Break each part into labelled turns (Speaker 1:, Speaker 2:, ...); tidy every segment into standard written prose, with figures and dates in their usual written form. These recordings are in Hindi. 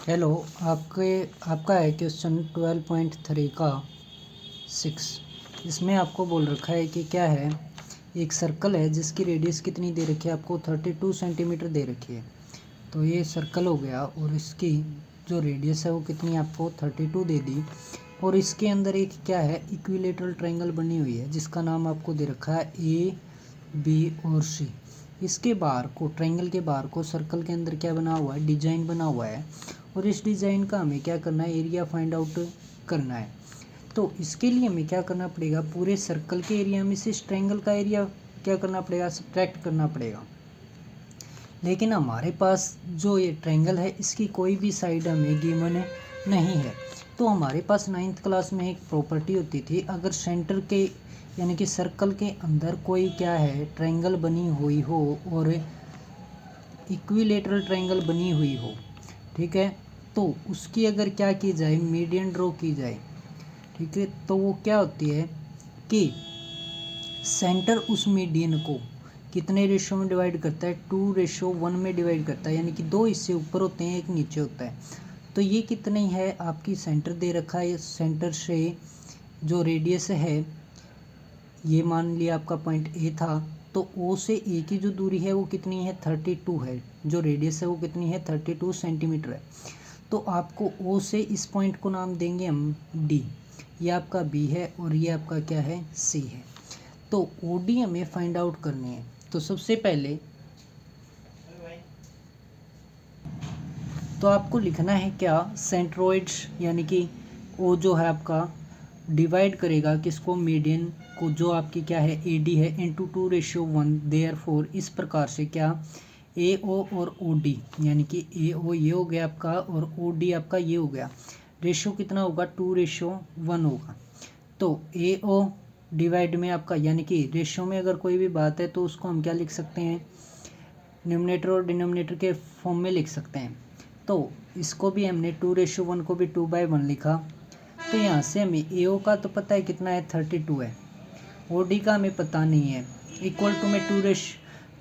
Speaker 1: हेलो। आपका है क्वेश्चन 12.3 का 6। इसमें आपको बोल रखा है कि क्या है, एक सर्कल है जिसकी रेडियस कितनी दे रखी है, आपको 32 सेंटीमीटर दे रखी है। तो ये सर्कल हो गया और इसकी जो रेडियस है वो कितनी आपको 32 दे दी। और इसके अंदर एक क्या है, इक्विलेटरल ट्रायंगल बनी हुई है जिसका नाम आपको दे रखा है ए बी और सी। इसके बार को, ट्रायंगल के बार को सर्कल के अंदर क्या बना हुआ है, डिजाइन बना हुआ है। और इस डिज़ाइन का हमें क्या करना है, एरिया फाइंड आउट करना है। तो इसके लिए हमें क्या करना पड़ेगा, पूरे सर्कल के एरिया में से इस ट्रायंगल का एरिया क्या करना पड़ेगा, सब्ट्रैक्ट करना पड़ेगा। लेकिन हमारे पास जो ये ट्रायंगल है इसकी कोई भी साइड हमें गिवन नहीं है। तो हमारे पास 9th क्लास में एक प्रॉपर्टी होती थी, अगर सेंटर के यानी कि सर्कल के अंदर कोई क्या है, ट्रायंगल बनी हुई हो और इक्विलेटरल ट्रायंगल बनी हुई हो, ठीक है, तो उसकी अगर क्या की जाए, मीडियन ड्रॉ की जाए, ठीक है, तो वो क्या होती है कि सेंटर उस मीडियन को कितने रेशो में डिवाइड करता है, 2:1 में डिवाइड करता है। यानी कि 2 हिस्से ऊपर होते हैं, एक नीचे होता है। तो ये कितनी है आपकी, सेंटर दे रखा है, सेंटर से जो रेडियस है, ये मान लिया आपका पॉइंट ए था, तो ओ से ए की जो दूरी है वो कितनी है, 32 है। जो रेडियस है वो कितनी है, 32 सेंटीमीटर है। तो आपको ओ से इस पॉइंट को नाम देंगे हम डी। ये आपका बी है और ये आपका क्या है, सी है। तो ओ डी हमें फाइंड आउट करनी है। तो सबसे पहले तो आपको लिखना है क्या, सेंट्रोइड्स, यानी कि ओ जो है आपका डिवाइड करेगा किसको, मीडियन को, जो आपकी क्या है ए डी है, इंटू 2:1। देयरफॉर इस प्रकार से क्या, ए ओ और ओ डी, यानी कि ए ओ ये हो गया आपका और ओ डी आपका ये हो गया, रेशो कितना होगा, 2:1 होगा। तो ए ओ डिवाइड में आपका, यानी कि रेशो में अगर कोई भी बात है तो उसको हम क्या लिख सकते हैं, न्यूमरेटर और डिनोमिनेटर के फॉर्म में लिख सकते हैं। तो इसको भी हमने 2:1 को भी 2/1 लिखा। तो यहाँ से हमें ए ओ का तो पता है कितना है, 32 है। ओ डी का हमें पता नहीं है। इक्वल टू में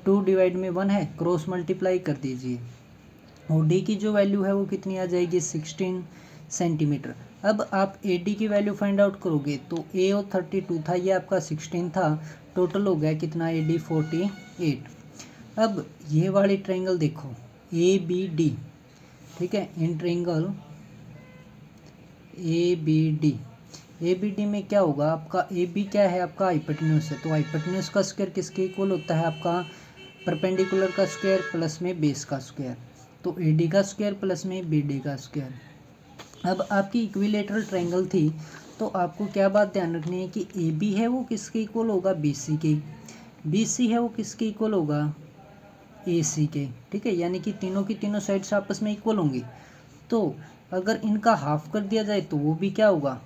Speaker 1: 2 डिवाइड में 1 है, क्रॉस मल्टीप्लाई कर दीजिए। ओ डी की जो वैल्यू है वो कितनी आ जाएगी, 16 सेंटीमीटर। अब आप ए डी की वैल्यू फाइंड आउट करोगे तो ए ओ 32 था, ये आपका 16 था, टोटल हो गया कितना, ए डी 48। अब ये वाली ट्रायंगल देखो, ए बी डी, ठीक है, in triangle A B D, A B D में क्या होगा आपका, ए बी क्या है आपका, हाइपोटेन्यूज है। तो हाइपोटेन्यूज का स्क्वायर किसके इक्वल होता है, आपका परपेंडिकुलर का स्क्वायर प्लस में बेस का स्क्वायर। तो ए डी का स्क्वायर प्लस में बी डी का स्क्वायर। अब आपकी इक्विलेटरल ट्रायंगल थी, तो आपको क्या बात ध्यान रखनी है कि ए बी है वो किसके इक्वल होगा, बी सी के, बी सी है वो किसके इक्वल होगा, ए सी के, ठीक है। यानी कि तीनों की तीनों साइड्स आपस में इक्वल होंगी। तो अगर इनका हाफ कर दिया जाए तो वो भी क्या होगा,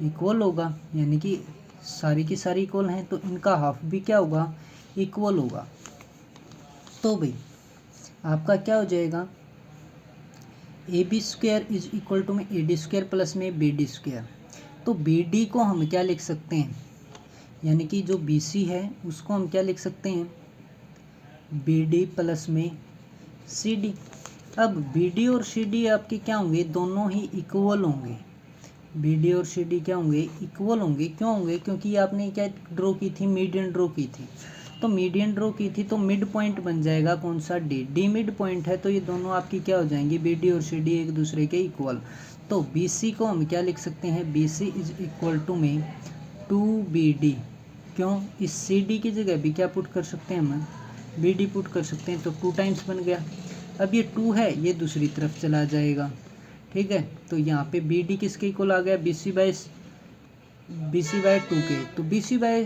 Speaker 1: इक्वल होगा। यानी कि सारी की सारी इक्वल हैं तो इनका हाफ भी क्या होगा, इक्वल होगा। तो भाई आपका क्या हो जाएगा, A B square is equal to में ए डी स्क्वायर प्लस में बी डी स्क्वायर। तो बी डी को हम क्या लिख सकते हैं, यानी कि जो बी सी है उसको हम क्या लिख सकते हैं, बी डी प्लस में सी डी। अब बी डी और सी डी आपके क्या होंगे, दोनों ही इक्वल होंगे। बी डी और सी डी क्या होंगे, इक्वल होंगे। क्यों होंगे, क्योंकि आपने क्या ड्रॉ की थी, मीडियन ड्रॉ की थी। तो मीडियन ड्रॉ की थी तो मिड पॉइंट बन जाएगा कौन सा, डी। डी मिड पॉइंट है तो ये दोनों आपकी क्या हो जाएंगी, बी डी और सी डी एक दूसरे के इक्वल। तो बी सी को हम क्या लिख सकते हैं, B C is equal to में 2BD। क्यों, इस सी डी की जगह भी क्या पुट कर सकते हैं, हम बी डी पुट कर सकते हैं। तो 2 टाइम्स बन गया। अब ये 2 है, ये दूसरी तरफ चला जाएगा, ठीक है। तो यहाँ पे बी डी किसके इक्वल आ गया, बी सी बाय 2 के। तो बी सी बाय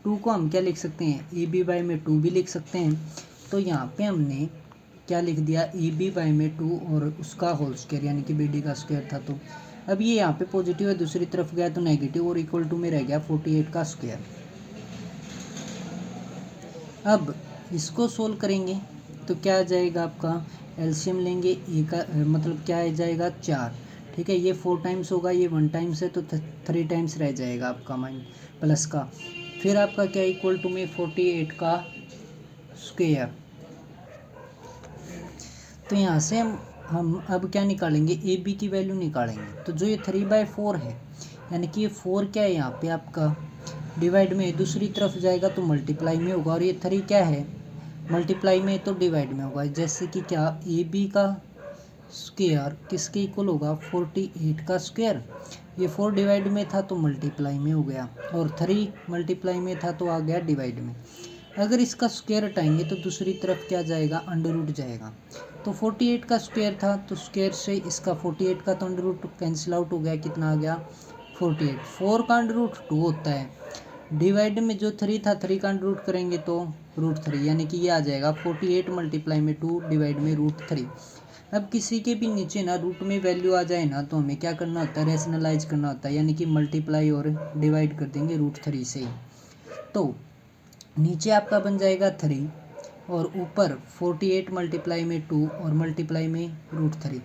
Speaker 1: 2 को हम क्या लिख सकते हैं, ए बी बाय में 2 भी लिख सकते हैं। तो यहाँ पे हमने क्या लिख दिया, ए बी बाय में 2 और उसका होल स्क्वायर, यानी कि बी डी का स्क्वायर था। तो अब ये यहाँ पे पॉजिटिव है, दूसरी तरफ गया तो नेगेटिव, और इक्वल टू में रह गया 48 का स्क्वायर। अब इसको सोल्व करेंगे तो क्या आ जाएगा आपका, एलसीएम लेंगे, ए का मतलब क्या आ जाएगा, 4, ठीक है। ये 4 टाइम्स होगा, ये 1 टाइम्स है तो 3 टाइम्स रह जाएगा आपका माइन प्लस का। फिर आपका क्या इक्वल टू में 48 का स्क्वायर। तो यहाँ से हम हम अब क्या निकालेंगे, ए बी की वैल्यू निकालेंगे। तो जो ये 3/4 है, यानी कि ये 4 क्या है यहाँ पे आपका डिवाइड में, दूसरी तरफ जाएगा तो मल्टीप्लाई में होगा, और ये 3 क्या है मल्टीप्लाई में तो डिवाइड में होगा। जैसे कि क्या ए बी का स्क्वायर किसके इक्वल होगा, 48 का स्क्वायर। ये 4 डिवाइड में था तो मल्टीप्लाई में हो गया, और 3 मल्टीप्लाई में था तो आ गया डिवाइड में। अगर इसका स्क्वायर हटाएंगे तो दूसरी तरफ क्या जाएगा, अंडर रूट जाएगा। तो 48 का स्क्वायर था तो स्क्वायर से इसका 48 का तो अंडर रूट कैंसिल आउट हो गया, कितना आ गया 48। 4 का अंडर रूट 2 होता है, डिवाइड में जो 3 था 3 का अंडर रूट करेंगे तो √3, यानी कि ये आ जाएगा 48 मल्टीप्लाई में 2 डिवाइड में √3। अब किसी के भी नीचे ना रूट में वैल्यू आ जाए ना तो हमें क्या करना होता है, रेशनलाइज करना होता है, यानी कि मल्टीप्लाई और डिवाइड कर देंगे √3 से ही। तो नीचे आपका बन जाएगा 3 और ऊपर 48 मल्टीप्लाई में 2 और मल्टीप्लाई में √3।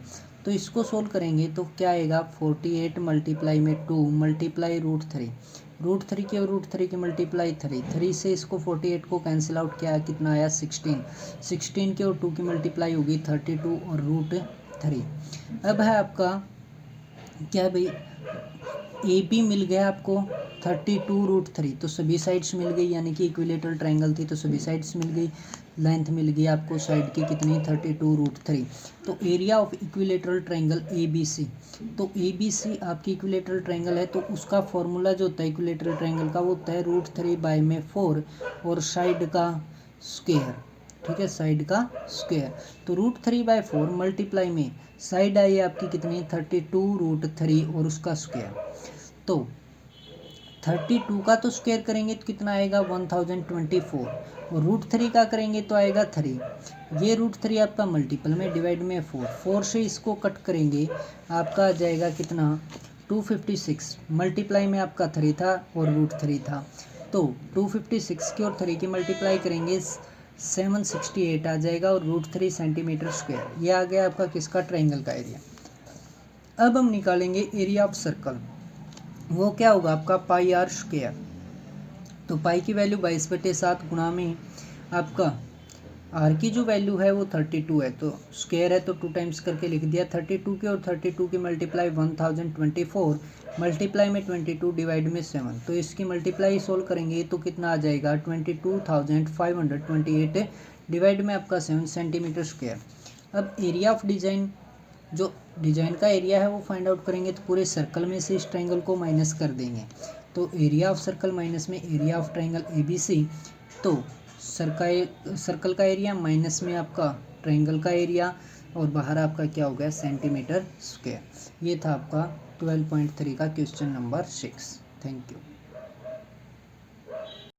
Speaker 1: तो इसको सोल्व करेंगे तो क्या आएगा, 48 मल्टीप्लाई में 2 मल्टीप्लाई √3 की, और √3 की मल्टीप्लाई 3 से इसको 48 को कैंसिल आउट किया, कितना आया 16 की, और 2 की मल्टीप्लाई होगी 32 और √3। अब है आपका क्या भाई, ए बी मिल गया आपको 32√3, तो सभी साइड्स मिल गई, यानी कि इक्विलेटरल ट्रायंगल थी तो सभी साइड्स मिल गई। लेंथ मिल गई आपको साइड की कितनी, 32√3। तो area of equilateral triangle A B C, तो ए बी सी आपकी इक्विलेटरल ट्रायंगल है, तो उसका फॉर्मूला जो होता है इक्विलेटरल ट्रायंगल का वो होता है √3/4 और साइड का स्क्वायर, ठीक है, साइड का स्क्वायर। तो √3/4 मल्टीप्लाई में साइड आई आपकी कितनी, 32√3 और उसका स्क्वायर। तो 32 का तो स्क्वायर करेंगे तो कितना आएगा 1024, और √3 का करेंगे तो आएगा 3। ये √3 आपका मल्टीपल में डिवाइड में 4 से इसको कट करेंगे आपका आ जाएगा कितना 256, मल्टीप्लाई में आपका 3 था और √3 था, तो 256 की और 3 की मल्टीप्लाई करेंगे 768 आ जाएगा, और √3 सेंटीमीटर स्क्वायर। ये आ गया आपका किसका, ट्रायंगल का एरिया। अब हम निकालेंगे एरिया ऑफ सर्कल, वो क्या होगा आपका πr²। तो पाई की वैल्यू 22/7 गुणा में आपका आर की जो वैल्यू है वो 32 है, तो स्क्वायर है तो 2 टाइम्स करके लिख दिया 32 की, और 32 की मल्टीप्लाई 1024 मल्टीप्लाई में 22 डिवाइड में 7। तो इसकी मल्टीप्लाई सोल्व करेंगे तो कितना आ जाएगा 22,528 डिवाइड में आपका 7 सेंटीमीटर स्क्वायर। अब एरिया ऑफ डिजाइन, जो डिजाइन का एरिया है वो फाइंड आउट करेंगे, तो पूरे सर्कल में से इस ट्रायंगल को माइनस कर देंगे। तो एरिया ऑफ सर्कल माइनस में एरिया ऑफ ट्रायंगल ABC, तो सर्कल का एरिया माइनस में आपका ट्रायंगल का एरिया, और बाहर आपका क्या हो गया सेंटीमीटर स्क्वायर। ये था आपका 12.3 का क्वेश्चन नंबर 6। Thank you.